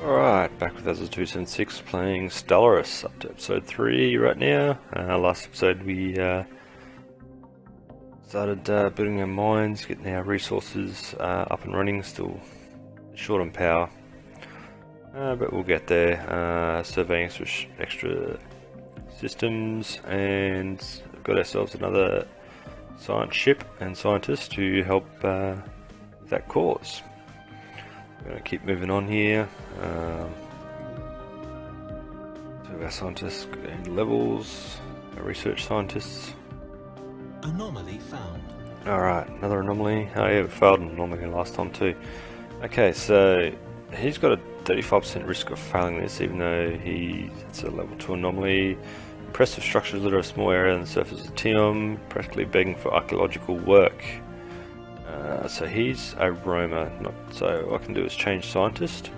Alright, back with Azure276 playing Stellaris, up to episode 3 right now. Last episode we started building our mines, getting our resources up and running, still short on power. But we'll get there, surveying extra systems, and got ourselves another science ship and scientist to help with that cause. We're going to keep moving on here. Two of our scientists gained levels, our research scientists. Anomaly found. Alright, another anomaly. Oh yeah, we failed an anomaly last time too. Okay, so he's got a 35% risk of failing this, even though it's a level 2 anomaly. Impressive structures litter a small area on the surface of Tiom, practically begging for archaeological work. So he's a roamer, so what I can do is change scientist.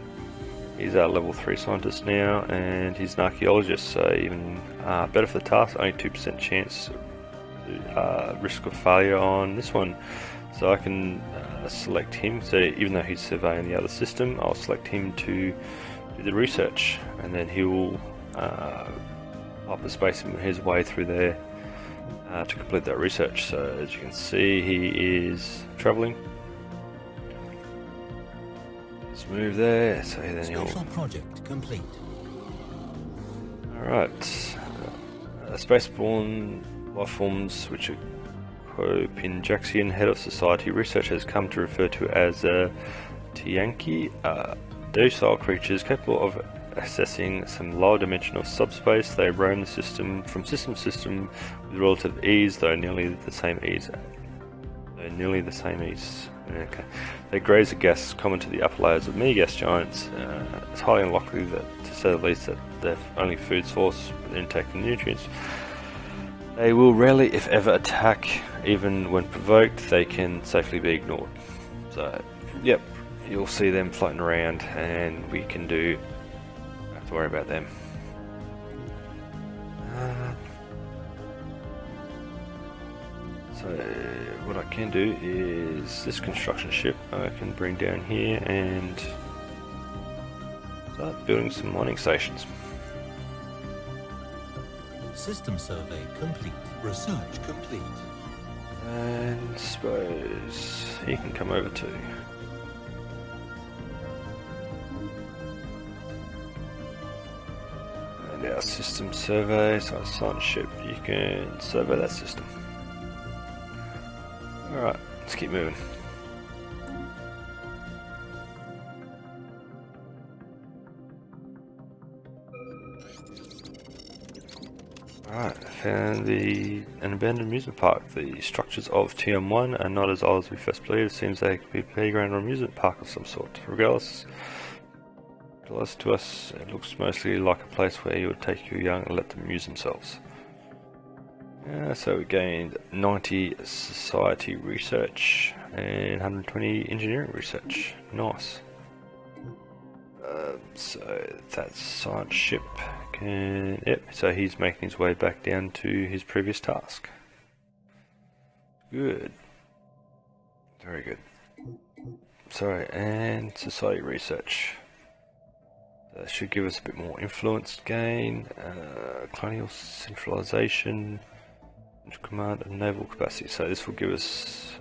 He's our level 3 scientist now, and he's an archaeologist, so even better for the task. Only 2% chance risk of failure on this one. So I can select him, so even though he's surveying the other system, I'll select him to do the research, and then he will hyperspace his way through there to complete that research. So as you can see, he is travelling. Let's move there. So then Special project complete. Alright. Spaceborne life forms, which are Pinjaxian, head of society research, has come to refer to as Tianki, docile creatures capable of accessing some lower dimension of subspace. They roam the system from system to system with relative ease, though nearly the same ease. Okay. They graze a gas common to the upper layers of many gas giants. It's highly unlikely that, to say the least, that their only food source with intake of nutrients. They will rarely, if ever, attack. Even when provoked, they can safely be ignored. So, yep, you'll see them floating around, and we can don't have to worry about them. So what I can do is this construction ship I can bring down here and start building some mining stations. System survey complete. Research complete. And suppose he can come over too. And our system survey, so our science ship, you can survey that system. Alright, let's keep moving. Alright, I found an abandoned amusement park. The structures of TM1 are not as old as we first believed. It seems they could be a playground or amusement park of some sort. Regardless to us, it looks mostly like a place where you would take your young and let them amuse themselves. So we gained 90 society research and 120 engineering research. Nice. So that science ship can... Yep, so he's making his way back down to his previous task. Good. Very good. Sorry, and society research. That should give us a bit more influence gain, colonial centralization, command and naval capacity. So this will give us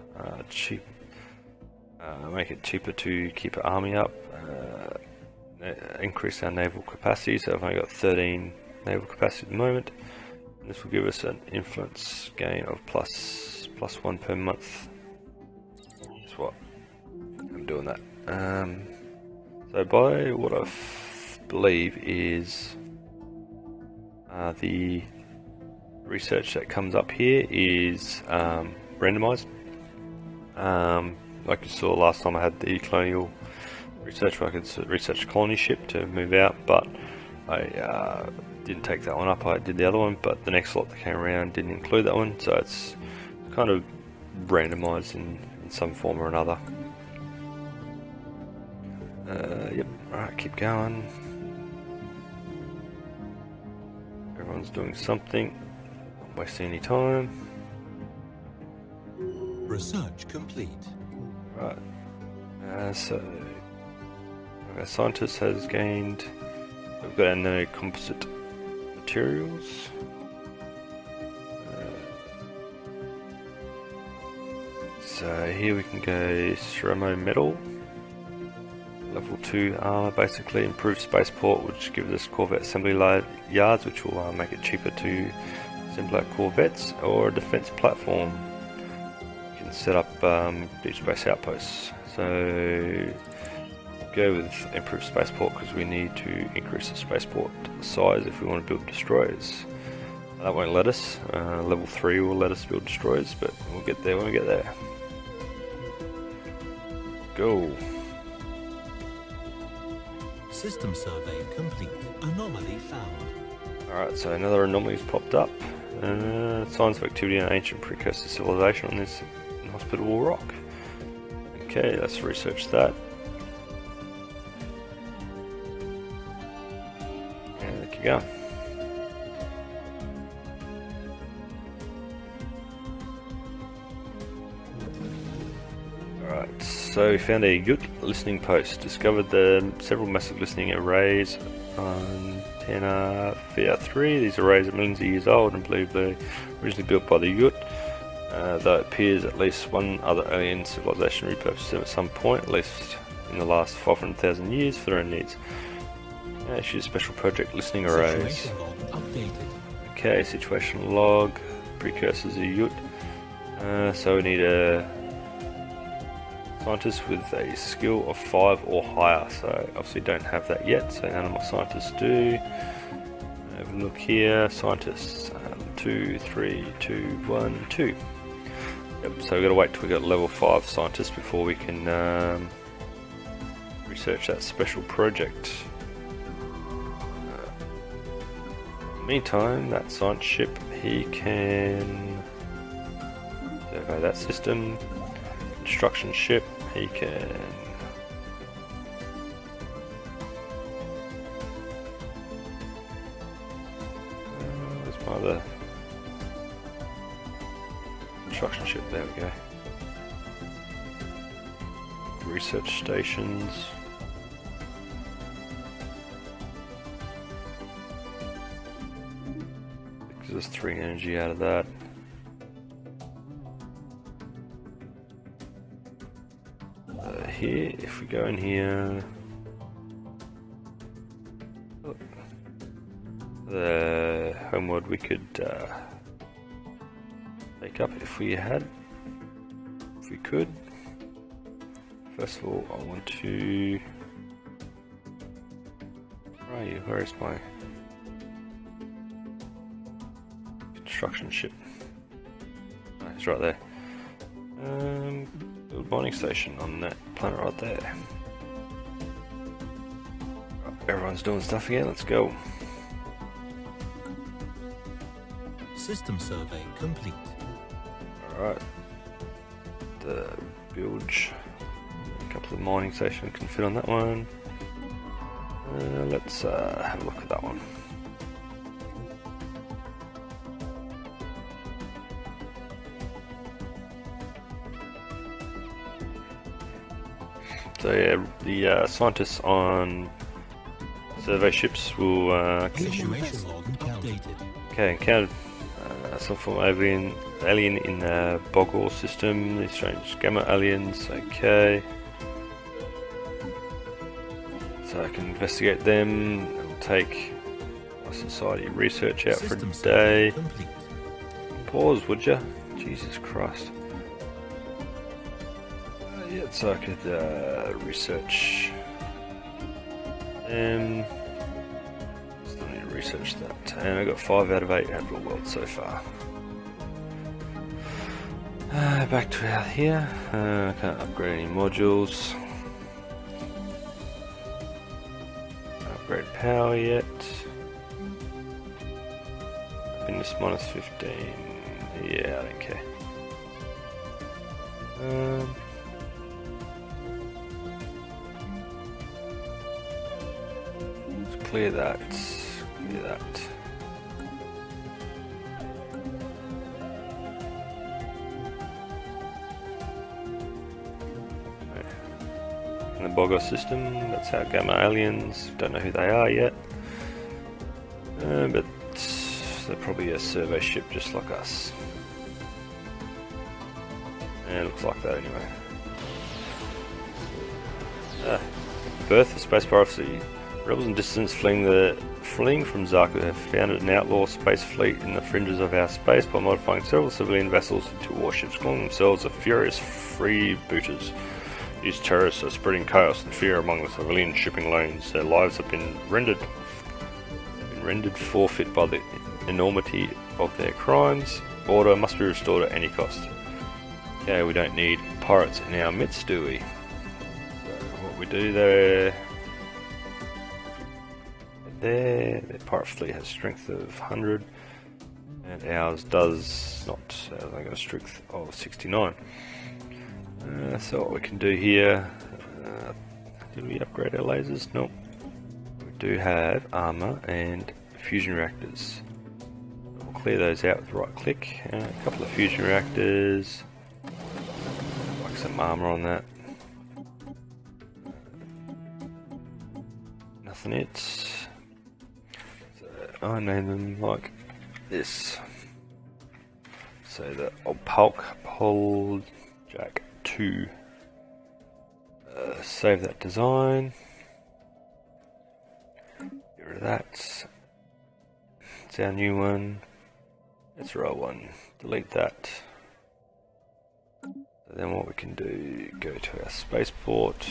make it cheaper to keep an army up, increase our naval capacity. So I've only got 13 naval capacity at the moment. And this will give us an influence gain of plus 1 per month. That's what I'm doing that. So by what I believe is the research that comes up here is randomized. Like you saw last time, I had the colonial research where I could research a colony ship to move out, but I didn't take that one up. I did the other one, but the next lot that came around didn't include that one, so it's kind of randomized in some form or another. Yep, alright, keep going. Everyone's doing something. Wasting any time. Research complete. Right. So Our scientist has gained. We've got our nano composite materials. So here we can go ceramo metal. Level 2 armor, basically improved spaceport, which gives us Corvette assembly yards, which will make it cheaper to assemble our Corvettes, or a defense platform. You can set up deep space outposts. So go with improved spaceport because we need to increase the spaceport size if we want to build destroyers. That won't let us. Level 3 will let us build destroyers, but we'll get there when we get there. Go. System survey complete. Anomaly found. Alright, so another anomaly's popped up. Signs of activity in ancient precursor civilization on this inhospitable rock. Okay, let's research that. And there you go. Alright, so we found a Yut listening post. Discovered the several massive listening arrays on Antenna VR3. These arrays are millions of years old and believed they were originally built by the Yut. Though it appears at least one other alien civilization repurposed them at some point, at least in the last 500,000 years, for their own needs. Issue special project listening arrays. Situation log updated. Okay, situation log. Precursors of Yut. So we need a scientist with a skill of 5 or higher. So obviously don't have that yet, so none of my scientists do. Have a look here. Scientists 2, 3, 2, 1, 2. Yep, so we've got to wait till we got level 5 scientists before we can research that special project. Meantime, that science ship, he can survey that system. Construction ship, he can where's my other construction ship? There we go. Research stations. There's 3 energy out of that. Here, if we go in here, the homeworld we could take up if we could. First of all, I want to. Where are you? Where is my construction ship? Oh, it's right there. Build mining station on that planet right there. Right, everyone's doing stuff again. Let's go. System survey complete. Alright. The bilge. A couple of mining stations can fit on that one. Let's have a look at that one. So yeah, the scientists on survey ships will Situation log updated. encountered some form of alien in the Boggle system. These strange gamma aliens. Okay, so I can investigate them. It'll take my society research out System for a day. survey complete. Pause, would ya? Jesus Christ. Yeah, so I could research. Still need to research that. And I got 5 out of 8 habitable worlds so far. Back to out here. I can't upgrade any modules. Can't upgrade power yet. Happiness minus 15. Yeah, I don't care. Let's clear that. Clear that. in the Bogos system. That's our Gamma aliens. Don't know who they are yet. But they're probably a survey ship just like us. Yeah, it looks like that anyway. Birth of space piracy. Rebels and dissidents fleeing from Zaku have founded an outlaw space fleet in the fringes of our space by modifying several civilian vessels into warships, calling themselves the furious freebooters. These terrorists are spreading chaos and fear among the civilian shipping lanes. Their lives have been rendered forfeit by the enormity of their crimes. Order must be restored at any cost. Okay, we don't need pirates in our midst, do we? So what we do there... their pirate fleet has strength of 100 and ours does not. They got a strength of 69. So what we can do here, did we upgrade our lasers? Nope. We do have armor and fusion reactors. We'll clear those out with right click. A couple of fusion reactors, like some armor on that. Nothing else. I name them like this. So the Pol Jack 2. Save that design. Get rid of that. It's our new one. Let's roll one. Delete that. So then what we can do, go to our spaceport.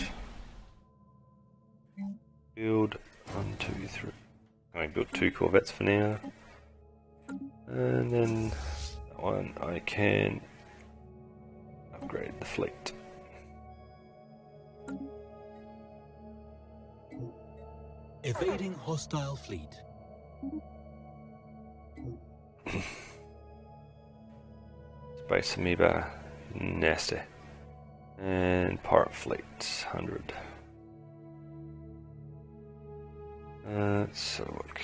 Build 1, 2, 3. I built 2 corvettes for now, and then that one I can upgrade the fleet. Evading hostile fleet. Space amoeba, nasty. And pirate fleet, 100. Let's have a look.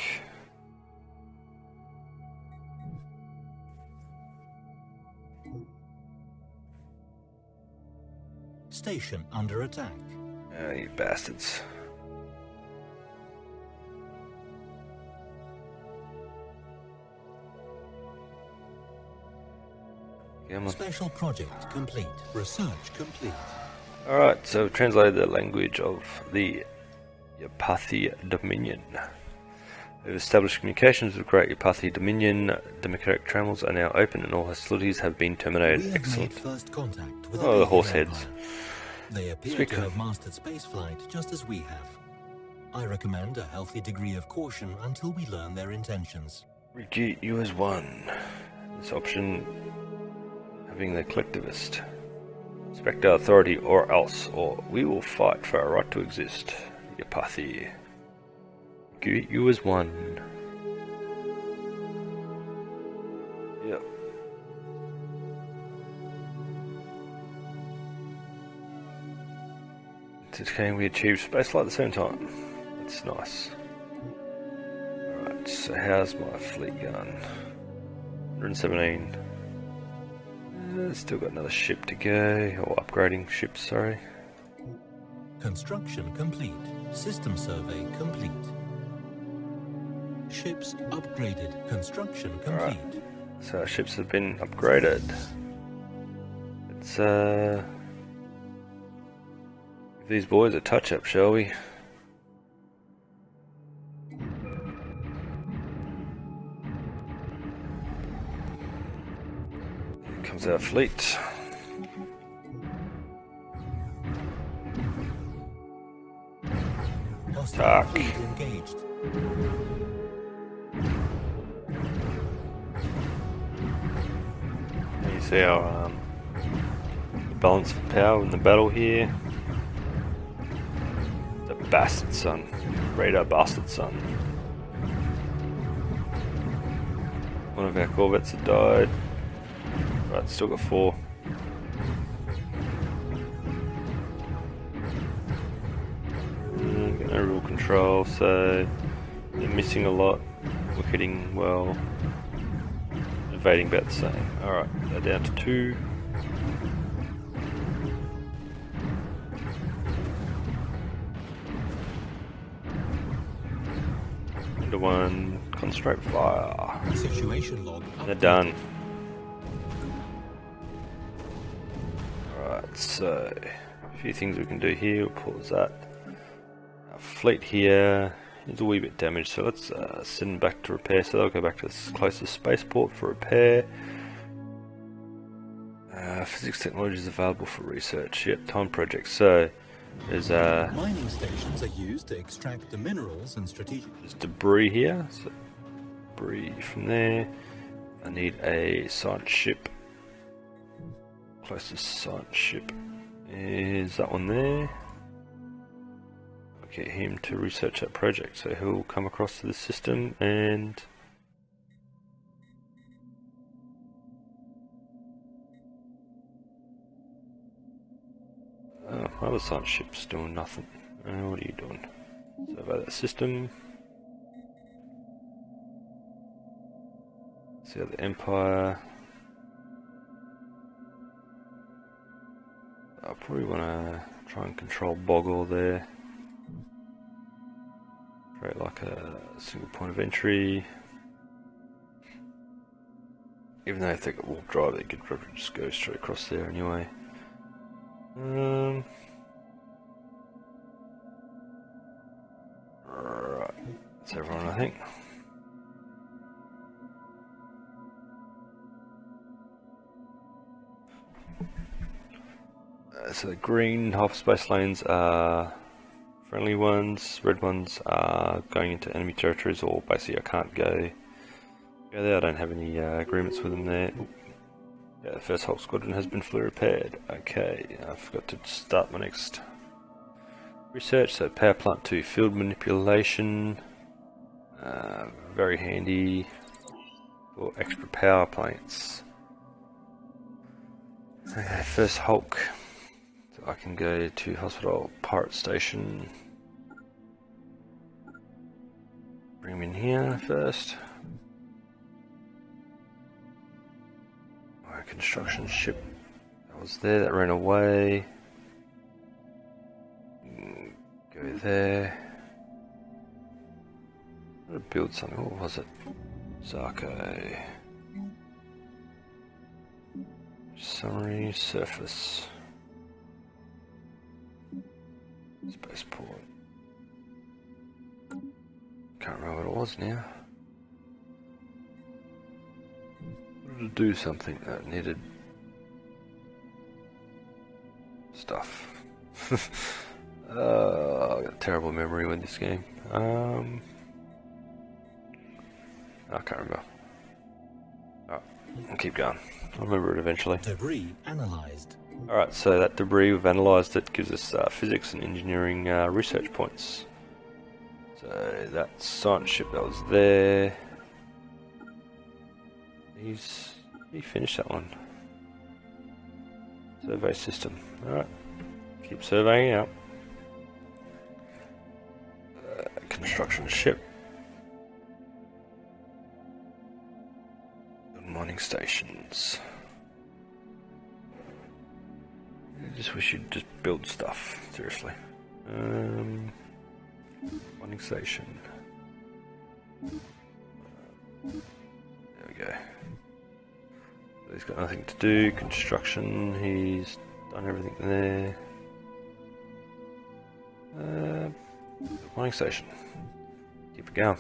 Station under attack. You bastards. Special project complete. Research complete. Alright, so we've translated the language of the Yapathi Dominion. We've established communications with Great Yapathi Dominion. Democratic channels are now open and all hostilities have been terminated. We have Excellent. made first contact with Oh, the horse heads. They appear to have mastered spaceflight just as we have. I recommend a healthy degree of caution until we learn their intentions. Recruit you as one. This option having the collectivist. Respect our authority or else, or we will fight for our right to exist. Yapathi. Greet you as one. Yep. Can we achieve spaceflight at the same time? That's nice. Alright, so how's my fleet going? 117. Still got another ship to go, or upgrading ships, sorry. Construction complete. System survey complete. Ships upgraded. Construction complete. Right. So our ships have been upgraded. Let's give these boys a touch up, shall we? Here comes our fleet. Hostile fleet engaged. You see our balance of power in the battle here. The bastard son. Radar bastard son. One of our corvettes had died. Right, still got 4. Got no real control, so they're missing a lot. We're hitting well. Evading about the same. Alright, they're down to 2. one, concentrate fire. Situation log. They're done. Alright, so a few things we can do here. We'll pause that. Our fleet here is a wee bit damaged, so let's send them back to repair. So they'll go back to the closest spaceport for repair. Physics technology is available for research. Yep, time project. So there's mining stations are used to extract the minerals and strategic. There's debris here. So debris from there. I need a science ship. Closest science ship is that one there. I'll get him to research that project, so he'll come across to the system and my other science ship's doing nothing. What are you doing? Survey that system. See how the Empire. I probably want to try and control Boggle there. Create like a single point of entry. Even though if they got warp drive, they could probably just go straight across there anyway. Right, that's everyone, I think. So the green hyperspace lanes are friendly ones, red ones are going into enemy territories, or basically I can't go there. I don't have any agreements with them there. Yeah, the first Hulk squadron has been fully repaired. Okay, I forgot to start my next research. So power plant 2, field manipulation, very handy for extra power plants. Okay, first Hulk. So I can go to Hospital Pirate Station. Bring him in here first. My construction ship that was there, that ran away. Go there. I'm gonna build something. What was it? Zarko. Summary, surface. Spaceport. Can't remember what it was now. Wanted to do something that needed stuff. I've got a terrible memory with this game. I can't remember. Oh, I'll keep going. I'll remember it eventually. Debris analyzed. Alright, so that debris, we've analysed it, gives us physics and engineering research points. So that science ship that was there, he finished that one. Survey system. Alright, keep surveying out. Construction ship. Mining stations. I just wish you'd just build stuff, seriously. Mining station. There we go. He's got nothing to do. Construction, he's done everything there. Mining station. Keep it going.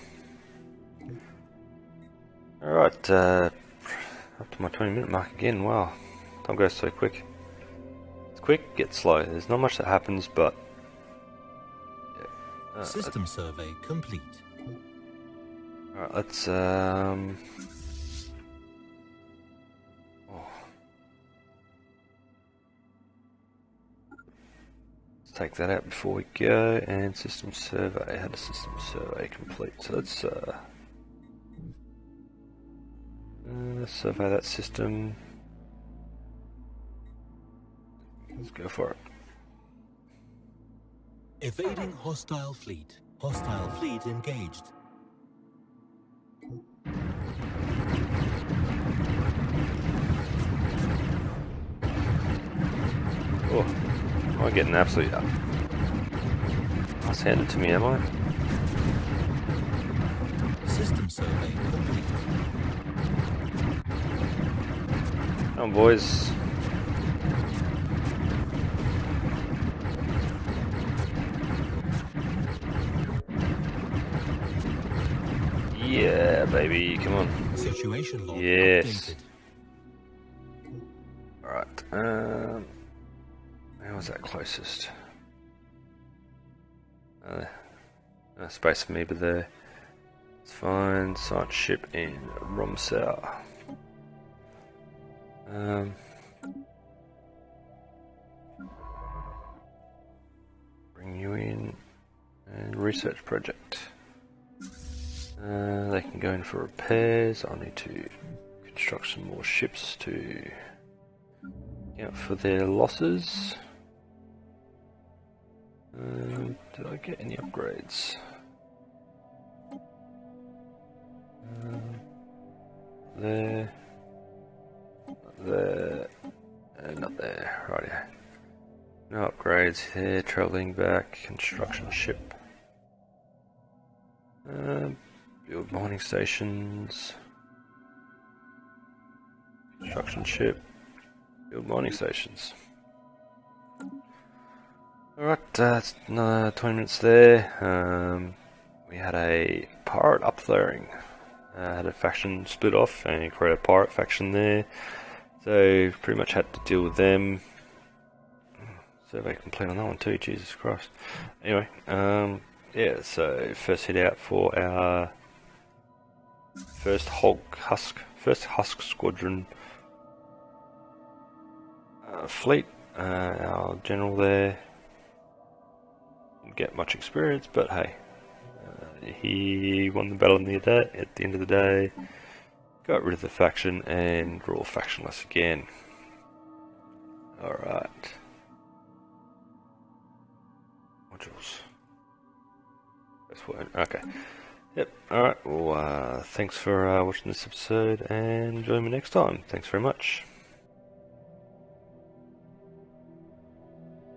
Alright, up to my 20-minute mark again. Wow, time goes so quick. It's quick, gets slow. There's not much that happens, but yeah. System survey complete. Alright, let's take that out before we go. And system survey. Had a system survey complete. So let's survey that system. Let's go for it. Evading hostile fleet. Hostile fleet engaged. Oh, am I getting absolutely up? That's handed to me, am I? Come on, boys. Yeah, baby, come on. Situation log Yes. updated. Alright, where was that closest? No space for me, but there. Let's find science ship in Romsau. Bring you in and research project. They can go in for repairs. I'll need to construct some more ships to account for their losses. Did I get any upgrades? There, and not there. Right. No upgrades here. Traveling back. Construction ship. Build mining stations. Construction ship. Build mining stations. Alright, that's another 20 minutes there. We had a pirate upflaring. Had a faction split off and created a pirate faction there. So pretty much had to deal with them. Survey complete on that one too, Jesus Christ. Anyway, yeah, so first head out for our first Husk Squadron fleet. Our general there didn't get much experience, but hey, he won the battle at the end of the day, got rid of the faction, and we're all factionless again. Alright. Modules. That's one. Okay. Yep. Alright. Well, thanks for watching this episode, and join me next time. Thanks very much.